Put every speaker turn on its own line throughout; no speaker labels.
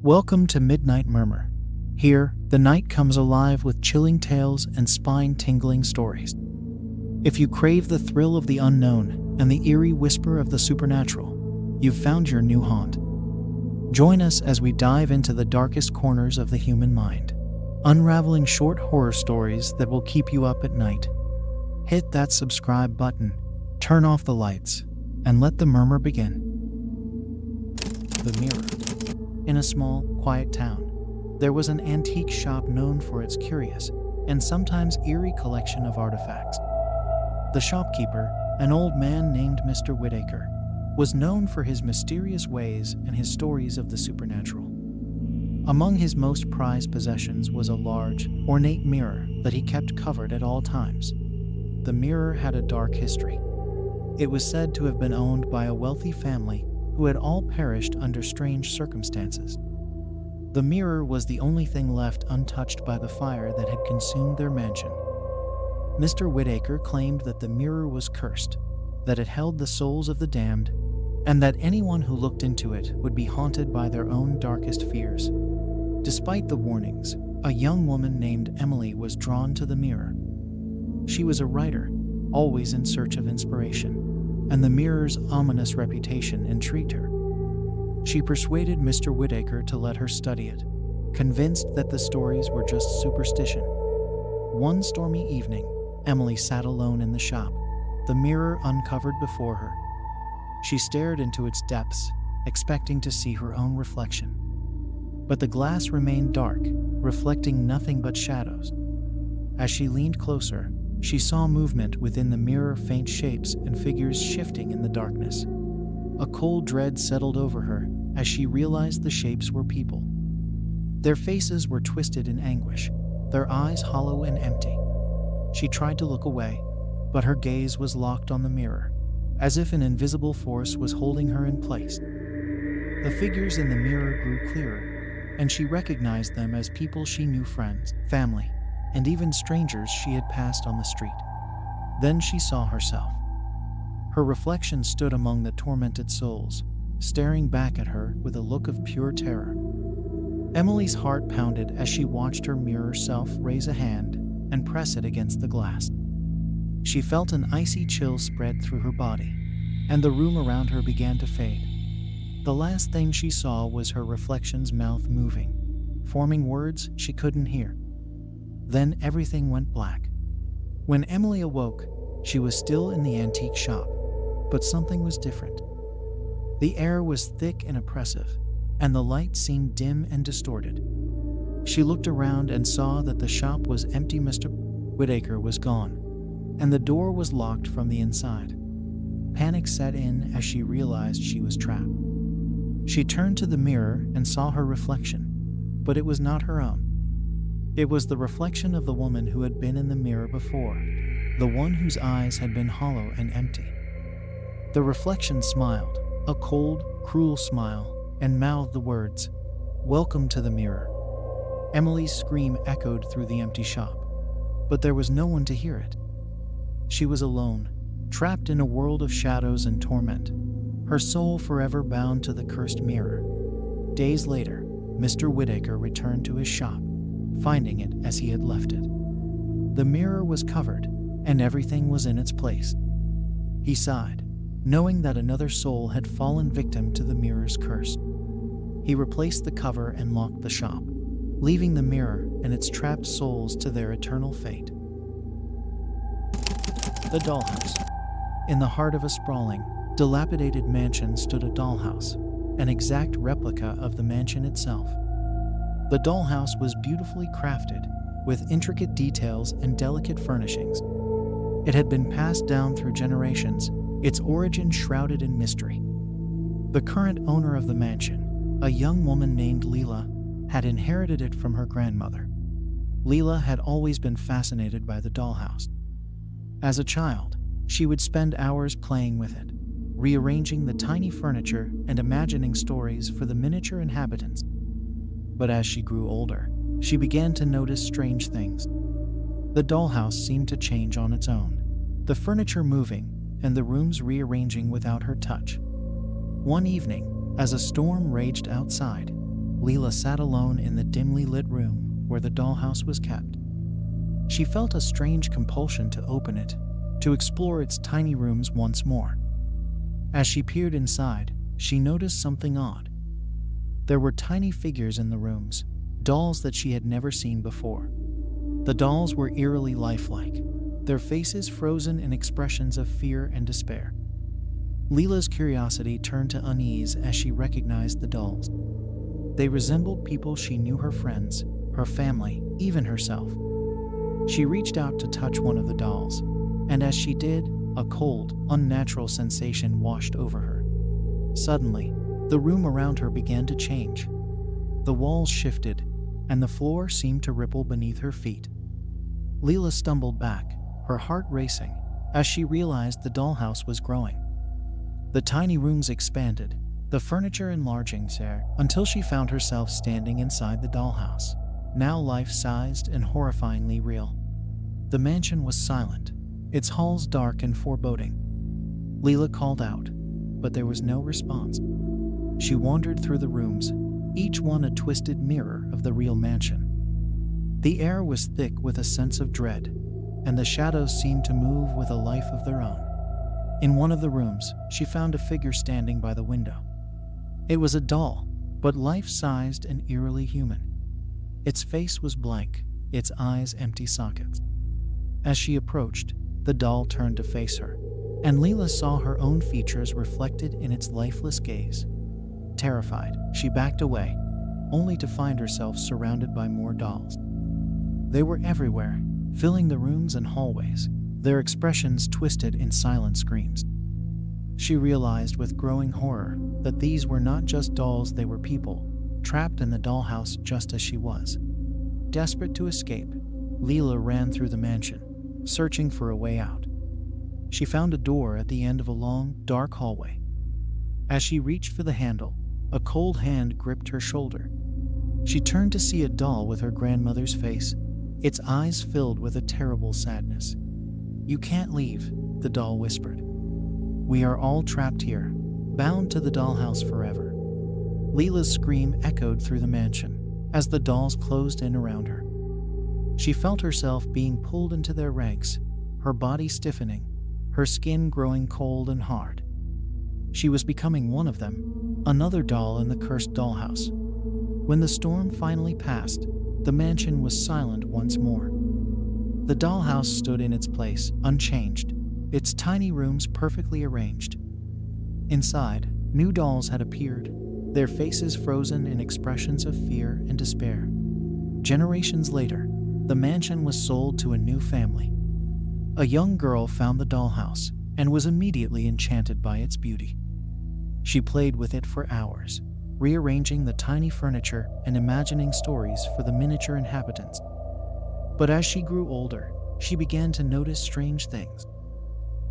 Welcome to Midnight Murmur. Here, the night comes alive with chilling tales and spine-tingling stories. If you crave the thrill of the unknown and the eerie whisper of the supernatural, you've found your new haunt. Join us as we dive into the darkest corners of the human mind, unraveling short horror stories that will keep you up at night. Hit that subscribe button, turn off the lights, and let the murmur begin. The Mirror. In a small, quiet town, there was an antique shop known for its curious and sometimes eerie collection of artifacts. The shopkeeper, an old man named Mr. Whitaker, was known for his mysterious ways and his stories of the supernatural. Among his most prized possessions was a large, ornate mirror that he kept covered at all times. The mirror had a dark history. It was said to have been owned by a wealthy family who had all perished under strange circumstances. The mirror was the only thing left untouched by the fire that had consumed their mansion. Mr. Whitaker claimed that the mirror was cursed, that it held the souls of the damned, and that anyone who looked into it would be haunted by their own darkest fears. Despite the warnings, a young woman named Emily was drawn to the mirror. She was a writer, always in search of inspiration, and the mirror's ominous reputation intrigued her. She persuaded Mr. Whitaker to let her study it, convinced that the stories were just superstition. One stormy evening, Emily sat alone in the shop, the mirror uncovered before her. She stared into its depths, expecting to see her own reflection. But the glass remained dark, reflecting nothing but shadows. As she leaned closer, she saw movement within the mirror, faint shapes and figures shifting in the darkness. A cold dread settled over her as she realized the shapes were people. Their faces were twisted in anguish, their eyes hollow and empty. She tried to look away, but her gaze was locked on the mirror, as if an invisible force was holding her in place. The figures in the mirror grew clearer, and she recognized them as people she knew, friends, family, and even strangers she had passed on the street. Then she saw herself. Her reflection stood among the tormented souls, staring back at her with a look of pure terror. Emily's heart pounded as she watched her mirror self raise a hand and press it against the glass. She felt an icy chill spread through her body, and the room around her began to fade. The last thing she saw was her reflection's mouth moving, forming words she couldn't hear. Then everything went black. When Emily awoke, she was still in the antique shop, but something was different. The air was thick and oppressive, and the light seemed dim and distorted. She looked around and saw that the shop was empty. Mr. Whitaker was gone, and the door was locked from the inside. Panic set in as she realized she was trapped. She turned to the mirror and saw her reflection, but it was not her own. It was the reflection of the woman who had been in the mirror before, the one whose eyes had been hollow and empty. The reflection smiled, a cold, cruel smile, and mouthed the words, "Welcome to the mirror." Emily's scream echoed through the empty shop, but there was no one to hear it. She was alone, trapped in a world of shadows and torment, her soul forever bound to the cursed mirror. Days later, Mr. Whitaker returned to his shop, finding it as he had left it. The mirror was covered, and everything was in its place. He sighed, knowing that another soul had fallen victim to the mirror's curse. He replaced the cover and locked the shop, leaving the mirror and its trapped souls to their eternal fate. The dollhouse. In the heart of a sprawling, dilapidated mansion stood a dollhouse, an exact replica of the mansion itself. The dollhouse was beautifully crafted, with intricate details and delicate furnishings. It had been passed down through generations, its origin shrouded in mystery. The current owner of the mansion, a young woman named Leela, had inherited it from her grandmother. Leela had always been fascinated by the dollhouse. As a child, she would spend hours playing with it, rearranging the tiny furniture and imagining stories for the miniature inhabitants. But as she grew older, she began to notice strange things. The dollhouse seemed to change on its own, the furniture moving and the rooms rearranging without her touch. One evening, as a storm raged outside, Leela sat alone in the dimly lit room where the dollhouse was kept. She felt a strange compulsion to open it, to explore its tiny rooms once more. As she peered inside, she noticed something odd. There were tiny figures in the rooms, dolls that she had never seen before. The dolls were eerily lifelike, their faces frozen in expressions of fear and despair. Leela's curiosity turned to unease as she recognized the dolls. They resembled people she knew, her friends, her family, even herself. She reached out to touch one of the dolls, and as she did, a cold, unnatural sensation washed over her. Suddenly, the room around her began to change. The walls shifted, and the floor seemed to ripple beneath her feet. Leela stumbled back, her heart racing, as she realized the dollhouse was growing. The tiny rooms expanded, the furniture enlarging there, until she found herself standing inside the dollhouse, now life-sized and horrifyingly real. The mansion was silent, its halls dark and foreboding. Leela called out, but there was no response. She wandered through the rooms, each one a twisted mirror of the real mansion. The air was thick with a sense of dread, and the shadows seemed to move with a life of their own. In one of the rooms, she found a figure standing by the window. It was a doll, but life-sized and eerily human. Its face was blank, its eyes empty sockets. As she approached, the doll turned to face her, and Leela saw her own features reflected in its lifeless gaze. Terrified, she backed away, only to find herself surrounded by more dolls. They were everywhere, filling the rooms and hallways, their expressions twisted in silent screams. She realized with growing horror that these were not just dolls, they were people, trapped in the dollhouse just as she was. Desperate to escape, Leela ran through the mansion, searching for a way out. She found a door at the end of a long, dark hallway. As she reached for the handle, a cold hand gripped her shoulder. She turned to see a doll with her grandmother's face, its eyes filled with a terrible sadness. "You can't leave," the doll whispered. "We are all trapped here, bound to the dollhouse forever." Leela's scream echoed through the mansion as the dolls closed in around her. She felt herself being pulled into their ranks, her body stiffening, her skin growing cold and hard. She was becoming one of them, another doll in the cursed dollhouse. When the storm finally passed, the mansion was silent once more. The dollhouse stood in its place, unchanged, its tiny rooms perfectly arranged. Inside, new dolls had appeared, their faces frozen in expressions of fear and despair. Generations later, the mansion was sold to a new family. A young girl found the dollhouse and was immediately enchanted by its beauty. She played with it for hours, rearranging the tiny furniture and imagining stories for the miniature inhabitants. But as she grew older, she began to notice strange things.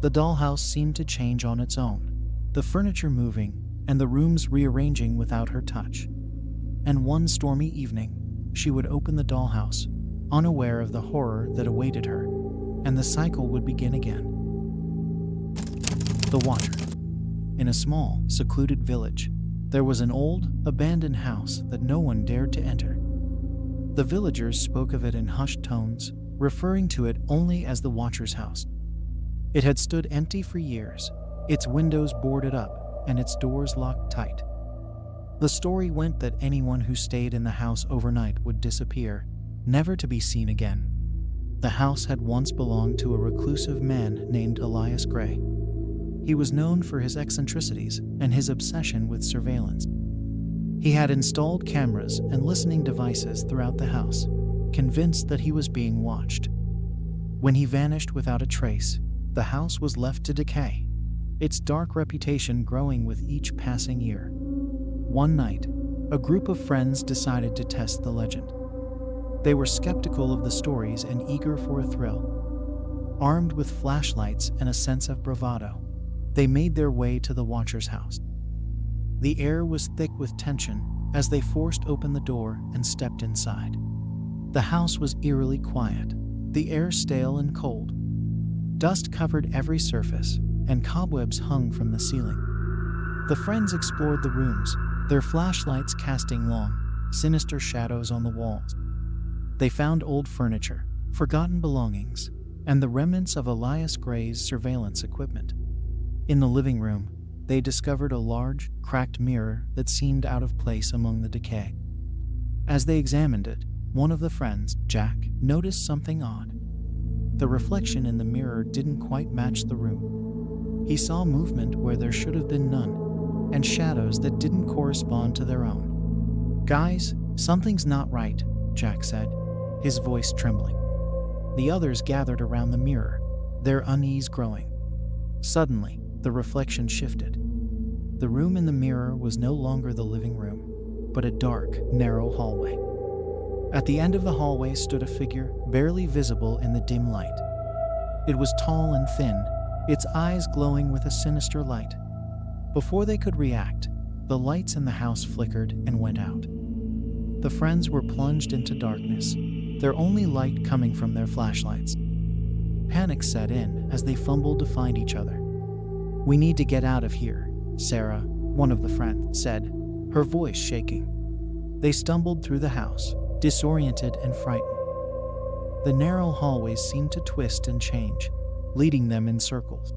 The dollhouse seemed to change on its own, the furniture moving and the rooms rearranging without her touch. And one stormy evening, she would open the dollhouse, unaware of the horror that awaited her, and the cycle would begin again. The Watcher. In a small, secluded village, there was an old, abandoned house that no one dared to enter. The villagers spoke of it in hushed tones, referring to it only as the Watcher's house. It had stood empty for years, its windows boarded up and its doors locked tight. The story went that anyone who stayed in the house overnight would disappear, never to be seen again. The house had once belonged to a reclusive man named Elias Gray. He was known for his eccentricities and his obsession with surveillance. He had installed cameras and listening devices throughout the house, convinced that he was being watched. When he vanished without a trace, the house was left to decay, its dark reputation growing with each passing year. One night, a group of friends decided to test the legend. They were skeptical of the stories and eager for a thrill. Armed with flashlights and a sense of bravado, they made their way to the Watcher's house. The air was thick with tension as they forced open the door and stepped inside. The house was eerily quiet, the air stale and cold. Dust covered every surface, and cobwebs hung from the ceiling. The friends explored the rooms, their flashlights casting long, sinister shadows on the walls. They found old furniture, forgotten belongings, and the remnants of Elias Gray's surveillance equipment. In the living room, they discovered a large, cracked mirror that seemed out of place among the decay. As they examined it, one of the friends, Jack, noticed something odd. The reflection in the mirror didn't quite match the room. He saw movement where there should have been none, and shadows that didn't correspond to their own. "Guys, something's not right," Jack said, his voice trembling. The others gathered around the mirror, their unease growing. Suddenly, the reflection shifted. The room in the mirror was no longer the living room, but a dark, narrow hallway. At the end of the hallway stood a figure, barely visible in the dim light. It was tall and thin, its eyes glowing with a sinister light. Before they could react, the lights in the house flickered and went out. The friends were plunged into darkness, their only light coming from their flashlights. Panic set in as they fumbled to find each other. "We need to get out of here," Sarah, one of the friends, said, her voice shaking. They stumbled through the house, disoriented and frightened. The narrow hallways seemed to twist and change, leading them in circles.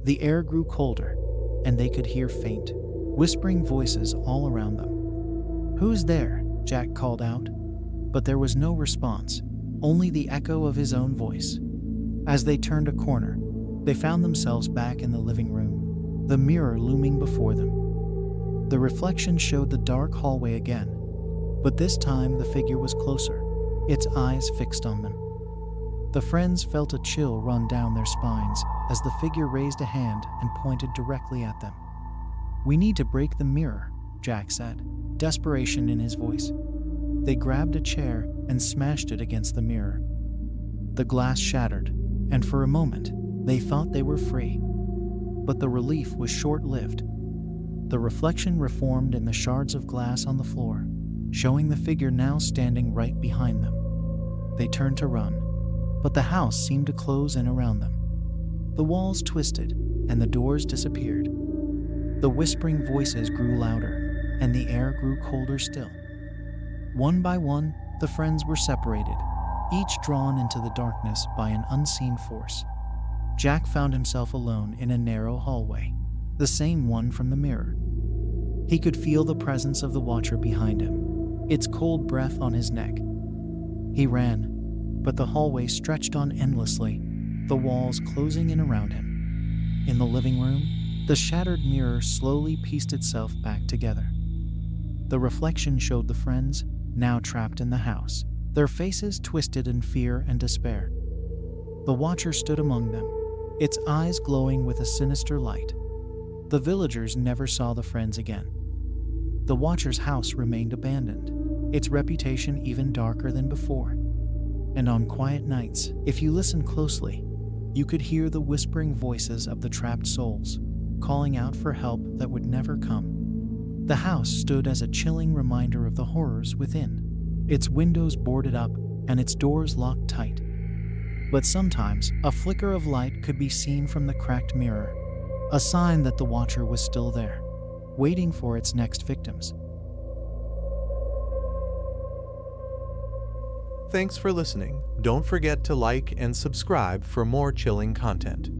The air grew colder, and they could hear faint, whispering voices all around them. "Who's there?" Jack called out. But there was no response, only the echo of his own voice. As they turned a corner, they found themselves back in the living room, the mirror looming before them. The reflection showed the dark hallway again, but this time the figure was closer, its eyes fixed on them. The friends felt a chill run down their spines as the figure raised a hand and pointed directly at them. "We need to break the mirror," Jack said, desperation in his voice. They grabbed a chair and smashed it against the mirror. The glass shattered, and for a moment, they thought they were free. But the relief was short-lived. The reflection reformed in the shards of glass on the floor, showing the figure now standing right behind them. They turned to run, but the house seemed to close in around them. The walls twisted, and the doors disappeared. The whispering voices grew louder, and the air grew colder still. One by one, the friends were separated, each drawn into the darkness by an unseen force. Jack found himself alone in a narrow hallway, the same one from the mirror. He could feel the presence of the Watcher behind him, its cold breath on his neck. He ran, but the hallway stretched on endlessly, the walls closing in around him. In the living room, the shattered mirror slowly pieced itself back together. The reflection showed the friends, now trapped in the house, their faces twisted in fear and despair. The Watcher stood among them, its eyes glowing with a sinister light. The villagers never saw the friends again. The Watcher's house remained abandoned, its reputation even darker than before. And on quiet nights, if you listened closely, you could hear the whispering voices of the trapped souls, calling out for help that would never come. The house stood as a chilling reminder of the horrors within, its windows boarded up and its doors locked tight. But sometimes, a flicker of light could be seen from the cracked mirror, a sign that the Watcher was still there, waiting for its next victims.
Thanks for listening. Don't forget to like and subscribe for more chilling content.